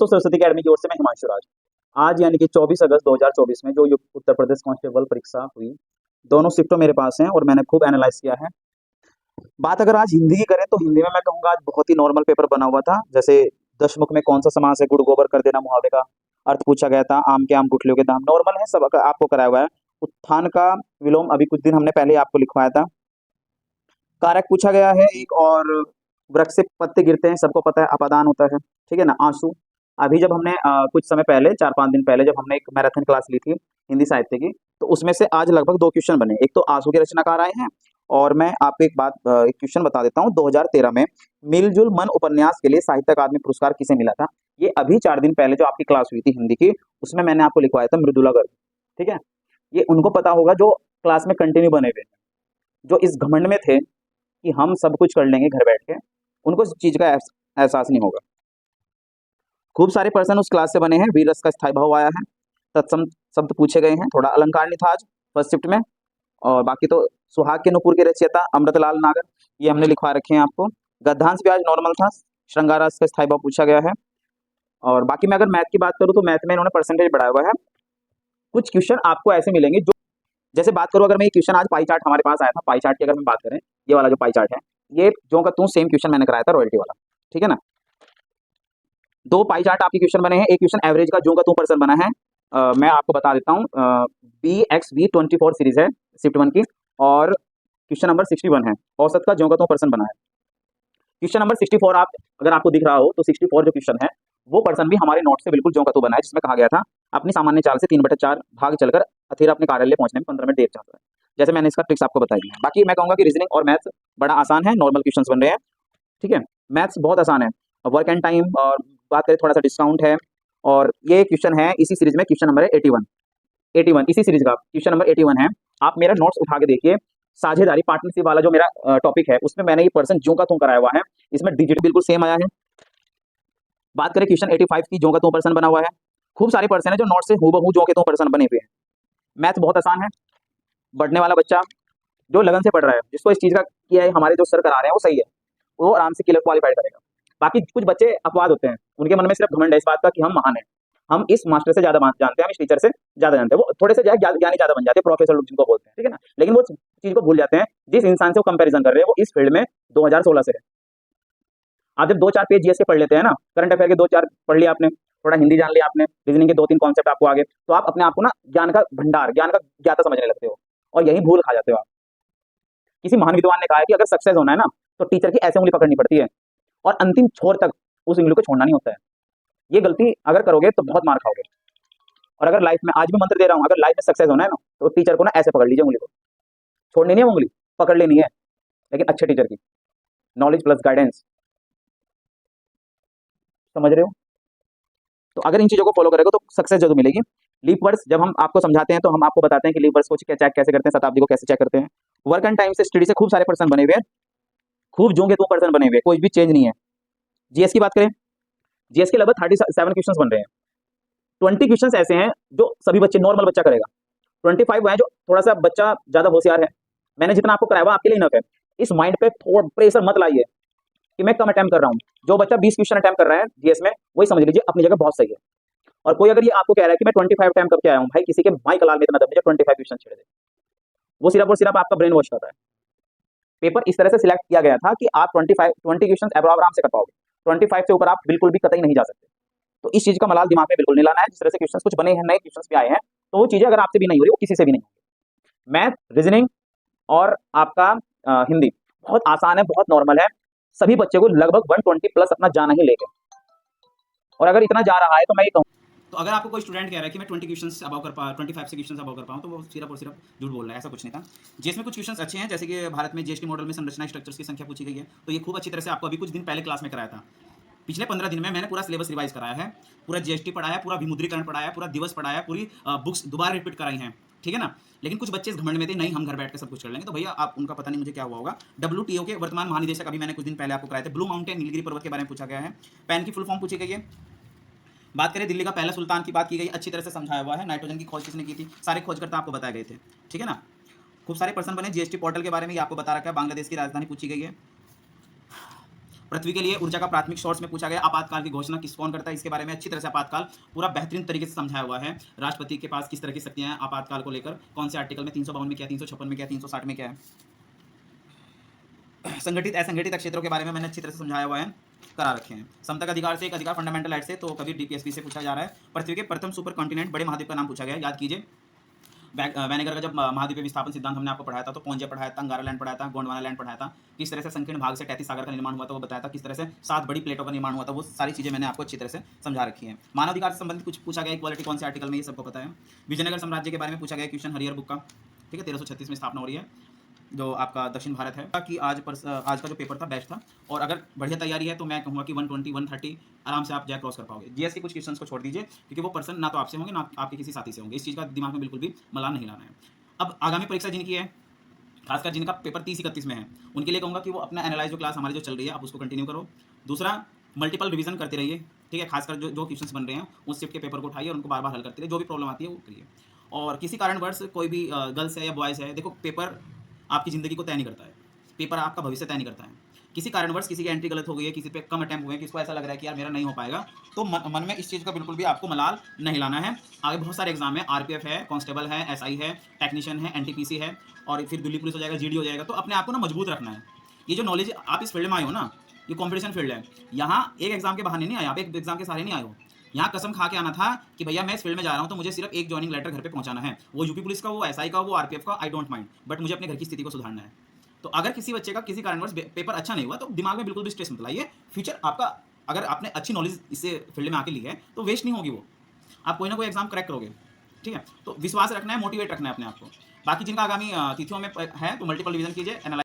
दोस्तों सरस्वती अकेडमी की ओर से मैं हिमांशु राज। आज यानी कि 24 अगस्त 2024 में जो उत्तर प्रदेश कांस्टेबल परीक्षा हुई, दोनों शिफ्टों मेरे पास हैं और मैंने खूब एनालाइज किया है। बात अगर आज हिंदी की करें तो हिंदी में मैं कहूँगा आज बहुत ही नॉर्मल पेपर बना हुआ था। जैसे दशमुख में कौन सा समास है, गुड़ गोबर कर देना मुहावरे का अर्थ पूछा गया था, आम के आम गुठलियों के दाम, नॉर्मल है सब आपको कराया हुआ है। उत्थान का विलोम अभी कुछ दिन हमने पहले ही आपको लिखवाया था। कारक पूछा गया है एक, और वृक्ष से पत्ते गिरते हैं, सबको पता है अपादान होता है, ठीक है ना, आंसू। अभी जब हमने कुछ समय पहले 4-5 दिन पहले जब हमने एक मैराथन क्लास ली थी हिंदी साहित्य की, तो उसमें से आज लगभग 2 क्वेश्चन बने। एक तो आंसू के रचनाकार आए हैं, और मैं आपको एक क्वेश्चन बता देता हूँ। 2013 में मिलजुल मन उपन्यास के लिए साहित्य अकादमी पुरस्कार किसे मिला था? ये अभी 4 दिन पहले जो आपकी क्लास हुई थी हिंदी की, उसमें मैंने आपको लिखवाया था मृदुला गर्ग, ठीक है। ये उनको पता होगा जो क्लास में कंटिन्यू बने हुए हैं, जो इस घमंड में थे कि हम सब कुछ कर लेंगे घर बैठ के, उनको इस चीज का एहसास नहीं होगा। खूब सारे पर्सन उस क्लास से बने हैं। वीर रस का स्थायी भाव आया है, तत्सम शब्द पूछे गए हैं, थोड़ा अलंकार नहीं था आज फर्स्ट शिफ्ट में, और बाकी तो सुहाग के नुपुर के रचयिता अमृतलाल नागर, ये हमने लिखवा रखे हैं आपको। गद्यांश भी आज नॉर्मल था, श्रृंगार रस का स्थायी भाव पूछा गया है। और बाकी मैं अगर मैथ की बात करूँ तो मैथ में इन्होंने परसेंटेज बढ़ाया हुआ है। कुछ क्वेश्चन आपको ऐसे मिलेंगे जो, जैसे बात करूँ अगर मैं ये क्वेश्चन आज पाई चार्ट हमारे पास आया था, पाई चार्ट की अगर हम बात करें, ये वाला जो पाई चार्ट है, ये जो का तू सेम क्वेश्चन मैंने कराया था रॉयल्टी वाला, ठीक है ना। 2 पाई चार्ट आपके क्वेश्चन बने हैं। एक क्वेश्चन एवरेज का जो का 2% बना है, मैं आपको बता देता हूँ। BXV24 सीरीज है शिफ्ट 1 की, और क्वेश्चन नंबर 61 है, औसत का जो का 2% बना है। क्वेश्चन नंबर 64 आप अगर आपको दिख रहा हो तो 64 जो क्वेश्चन है वो पर्सन भी हमारे नोट से बिल्कुल जो का तो बना है, जिसमें कहा गया था अपनी सामान्य चाल से 3/4 भाग चलकर अथेरा अपने कार्यालय पहुंचने में 15 मिनट देर चाहता है। जैसे मैंने इसका ट्रिक्स आपको बताई है। बाकी मैं कहूंगा कि रीजनिंग और मैथ्स बड़ा आसान है, नॉर्मल क्वेश्चंस बन रहे हैं, ठीक है। मैथ्स बहुत आसान है, वर्क एंड टाइम और बात करें थोड़ा सा डिस्काउंट है। और ये क्वेश्चन है इसी सीरीज में, क्वेश्चन नंबर है 81 इसी सीरीज का क्वेश्चन नंबर 81 है। आप मेरा नोट्स उठा के देखिए, साझेदारी पार्टनरशिप वाला जो मेरा टॉपिक है उसमें मैंने ये पर्सन जो का तू कराया हुआ है, इसमें डिजिट बिल्कुल सेम आया है। बात करें क्वेश्चन 85 की, जो का तू पर्सन बना हुआ है। खूब सारे पर्सन है जो नोट से हूबहू जो के तू पर्सन बने हुए हैं। मैथ बहुत आसान है, बढ़ने वाला बच्चा जो लगन से पढ़ रहा है, जिसको इस चीज का किया है हमारे जो सर करा रहे हैं वो सही है, वो आराम से क्वालिफाई करेगा। बाकी कुछ बच्चे अपवाद होते हैं, उनके मन में सिर्फ घमंड है इस बात का कि हम महान हैं, हम इस मास्टर से ज्यादा जानते हैं, हम इस टीचर से ज्यादा जानते हैं। वो थोड़े से ज्ञानी ज्यादा बन जाते हैं, प्रोफेसर लोग जिनको बोलते हैं, ठीक है ना। लेकिन वो चीज को भूल जाते हैं जिस इंसान से वो कंपैरिजन कर रहे हैं वो इस फील्ड में 2016 से है। आप जब 2-4 पेज जीएस के पढ़ लेते हैं ना, करंट अफेयर के 2-4 पढ़ लिया आपने, थोड़ा हिंदी जान लिया आपने, रीजनिंग के 2-3 कॉन्सेप्ट आपको आगे, तो आप अपने आप को ना ज्ञान का भंडार, ज्ञान का ज्ञाता समझने लगते हो, और यही भूल खा जाते हो आप। किसी महान विद्वान ने कहा है कि अगर सक्सेस होना है ना तो टीचर की ऐसे उंगली पकड़नी पड़ती है, और अंतिम छोर तक उस उंगली को छोड़ना नहीं होता है। ये गलती अगर करोगे तो बहुत मार खाओगे। और अगर लाइफ में, आज भी मंत्र दे रहा हूँ, अगर लाइफ में सक्सेस होना है ना तो टीचर को ना ऐसे पकड़ लीजिए उंगली को, छोड़नी नहीं है उंगली, पकड़ लेनी है, लेकिन अच्छे टीचर की, नॉलेज प्लस गाइडेंस, समझ रहे हो। तो अगर इन चीजों को फॉलो करेगा तो सक्सेस जरूर मिलेगी। लीप वर्ड्स जब हम आपको समझाते हैं तो हम आपको बताते हैं कि लीप वर्ड्स को चेक कैसे करते हैं, शताब्दी को कैसे चेक करते हैं। वर्क एंड टाइम से स्टडी से खूब सारे पर्सन बने हुए हैं, खूब जोंगे 2% बने हुए हैं, कोई भी चेंज नहीं है। जीएस की बात करें, जीएस के लगभग 37 क्वेश्चन बन रहे हैं। 20 क्वेश्चन ऐसे हैं जो सभी बच्चे, नॉर्मल बच्चा करेगा। 25 वो है जो थोड़ा सा बच्चा ज्यादा होशियार है। मैंने जितना आपको कराया आपके लिए इनफ है। इस माइंड पे थोड़ा प्रेशर मत लाइए कि मैं कम अटेम्प्ट कर रहा हूँ। जो बच्चा 20 क्वेश्चन अटेम्प्ट कर रहा है जीएस में, वही समझ लीजिए अपनी जगह बहुत सही है। और कोई अगर ये आपको कह रहा है कि मैं 25 अटेम्प्ट करके आया हूँ, भाई किसी के माई कलाल में इतना दम मुझे 25 क्वेश्चन छेड़ दे, वो सिर्फ और सिर्फ आपका ब्रेन वॉश कर रहा है। पेपर इस तरह से सिलेक्ट किया गया था कि आप 20 क्वेश्चन आराम से कर पाओगे, 25 से ऊपर आप बिल्कुल भी कतई नहीं जा सकते। तो इस चीज का मलाल दिमाग में बिल्कुल नहीं लाना है। जिस तरह से क्वेश्चन कुछ बने हैं, नए क्वेश्चन भी आए हैं, तो वो चीजें अगर आपसे भी नहीं हो रही, वो किसी से भी नहीं होगी। मैथ, रीजनिंग और आपका हिंदी बहुत आसान है, बहुत नॉर्मल है। सभी बच्चे को लगभग 120 प्लस अपना जाना ही लेके, और अगर इतना जा रहा है तो मैं ये कहूँ, तो अगर आपको कोई स्टूडेंट कह रहा है कि मैं 20 क्वेश्चंस अबव कर पा 25 से क्वेश्चंस अबव कर पाऊँ, तो वो सिर्फ और सिर्फ झूठ बोल रहा है, ऐसा कुछ नहीं था। जिसमें कुछ क्वेश्चंस अच्छे हैं, जैसे कि भारत में जीएसटी मॉडल में संरचना स्ट्रक्चर्स की संख्या पूछी गई है, तो ये खूब अच्छी तरह से आपको अभी कुछ दिन पहले क्लास में कराया था। पिछले 15 दिन में मैंने पूरा सिलेबस रिवाइज कराया है, पूरा जीएसटी पढ़ाया, पूरा विमुद्रीकरण पढ़ाया, पूरा दिवस पढ़ाया, पूरी बुक्स दोबारा रिपीट कराई हैं, ठीक है ना। लेकिन कुछ बच्चे इस घमंड में थे, नहीं हम घर बैठ के सब कुछ कर लेंगे, तो भैया आप उनका पता नहीं मुझे क्या हुआ होगा। WTO के वर्तमान महानिदेशक अभी मैंने कुछ दिन पहले आपको कराए थे, ब्लू माउंटेन नीलगिरी पर्वत के बारे में पूछा गया है। पैन की फुल फॉर्म पूछी गई है। बात करें दिल्ली का पहला सुल्तान की बात की गई, अच्छी तरह से समझाया हुआ है। नाइट्रोजन की खोज किसने की थी, सारे खोजकर्ता आपको बताए गए थे, ठीक है ना। खूब सारे पर्सन बने। जीएसटी पोर्टल के बारे में आपको बता रखा है। बांग्लादेश की राजधानी पूछी गई है। पृथ्वी के लिए ऊर्जा का प्राथमिक सोर्स में पूछा गया। आपातकाल की घोषणा किस कौन करता है, इसके बारे में अच्छी तरह से आपातकाल पूरा बेहतरीन तरीके से समझाया हुआ है। राष्ट्रपति के पास किस तरह की शक्तियां हैं आपातकाल को लेकर, कौन से आर्टिकल में 352 में क्या, 356 में क्या, 360 में क्या है। संगठित असंगठित क्षेत्रों के बारे में मैंने अच्छी तरह से समझाया हुआ है, करा रखे हैं। समता का अधिकार से एक अधिकार फंडामेंटल राइट से, तो कभी डीपीएसपी से पूछा जा रहा है। पृथ्वी के प्रथम सुपर कॉन्टिनेंट बड़े महाद्वीप का नाम पूछा गया है, याद कीजिए। वैनेगर का जब महाद्वीपीय विस्थापन सिद्धांत हमने आपको पढ़ाया था, तो पोंजे पढ़ाया था, अंगारा लैंड पढ़ाया था, गोंडवाना लैंड पढ़ाया था, किस तरह से संकीर्ण भाग से 33 सागर का निर्माण हुआ था वो बताया था, किस तरह से 7 बड़ी प्लेटों का निर्माण हुआ था, वो सारी चीजें मैंने आपको अच्छी तरह से समझा रखी है। मानव अधिकार से संबंधित कुछ पूछा गया, इक्वालिटी कौन से आर्टिकल में, ये सबको पता है। विजयनगर साम्राज्य के बारे में पूछा गया क्वेश्चन, हरिहर बुक का, ठीक है, 1336 में स्थापना हो रही है, जो आपका दक्षिण भारत है। कि आज का जो पेपर था बेस्ट था, और अगर बढ़िया तैयारी है तो मैं कहूँगा कि 120 130 आराम से आप जय क्रॉस कर पाओगे। जीएस के कुछ क्वेश्चंस को छोड़ दीजिए, क्योंकि वो पर्सन ना तो आपसे होंगे ना आपके किसी साथी से होंगे, इस चीज़ का दिमाग में बिल्कुल भी मलाल नहीं लाना है। अब आगामी परीक्षा जिनकी है, खासकर जिनका पेपर 30-31 में है, उनके लिए कहूँगा कि वो अपना एनालाइज जो क्लास हमारी जो चल रही है आप उसको कंटिन्यू करो। दूसरा, मल्टीपल रिवीजन करते रहिए, ठीक है, खासकर जो क्वेश्चंस बन रहे हैं उस शिफ्ट के पेपर को उठाइए और उनको बार बार हल करते रहिए, जो भी प्रॉब्लम आती है वो करिए। और किसी कारणवश कोई भी गर्ल्स है या बॉयज़ है, देखो पेपर आपकी ज़िंदगी को तय नहीं करता है, पेपर आपका भविष्य तय नहीं करता है। किसी कारणवश किसी की एंट्री गलत हो गई है, किसी पे कम अटेम्प्ट हुए हैं, किसको ऐसा लग रहा है कि यार मेरा नहीं हो पाएगा, तो मन में इस चीज़ का बिल्कुल भी आपको मलाल नहीं लाना है। आगे बहुत सारे एग्जाम है, आरपीएफ है, कांस्टेबल है, एसआई है, टेक्नीशियन है, एनटीपीसी है, और फिर दिल्ली पुलिस हो जाएगा, जीडी हो जाएगा। तो अपने आप को ना मजबूत रखना है। ये जो नॉलेज आप इस फील्ड में आए हो ना, ये कॉम्पिटिशन फील्ड है। यहाँ एक एग्जाम के बहाने नहीं आए, आप एक एग्जाम के सहारे नहीं आए हो। यहाँ कसम खा के आना था कि भैया मैं इस फील्ड में जा रहा हूँ, तो मुझे सिर्फ एक ज्वाइनिंग लेटर घर पे पहुंचाना है, वो यूपी पुलिस का, वो एसआई का, वो आरपीएफ का, आई डोंट माइंड, बट मुझे अपने घर की स्थिति को सुधारना है। तो अगर किसी बच्चे का किसी कारणवश पेपर अच्छा नहीं हुआ, तो दिमाग में बिल्कुल भी स्ट्रेस मत लाइए। फ्यूचर आपका, अगर आपने अच्छी नॉलेज इससे फील्ड में आके ली है तो वेस्ट नहीं होगी वो, आप कोई ना कोई एग्जाम क्रैक करोगे, ठीक है। तो विश्वास रखना है, मोटिवेट रखना है अपने आप को। बाकी जिनका आगामी तिथियों में है तो मल्टीपल रिवीजन कीजिए, एनालाइज